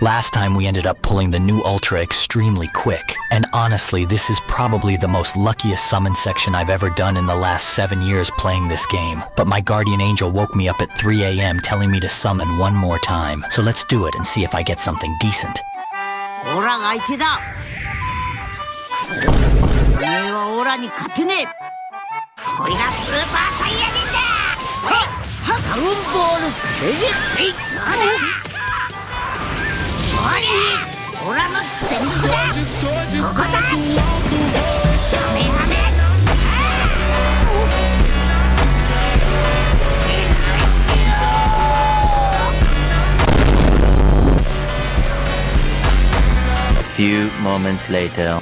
Last time we ended up pulling the new Ultra extremely quick, and honestly this is probably the most luckiest summon section I've ever done in the last 7 years playing this game. But my guardian angel woke me up at 3 AM telling me to summon one more time. So let's do it and see if I get something decent. オラが相手だ。おめえはオラに勝てねえ。これがスーパーサイヤ人だ。ダウンボールレジスイ。オラの全部だ。ここだ。ハメハメ。A few moments later.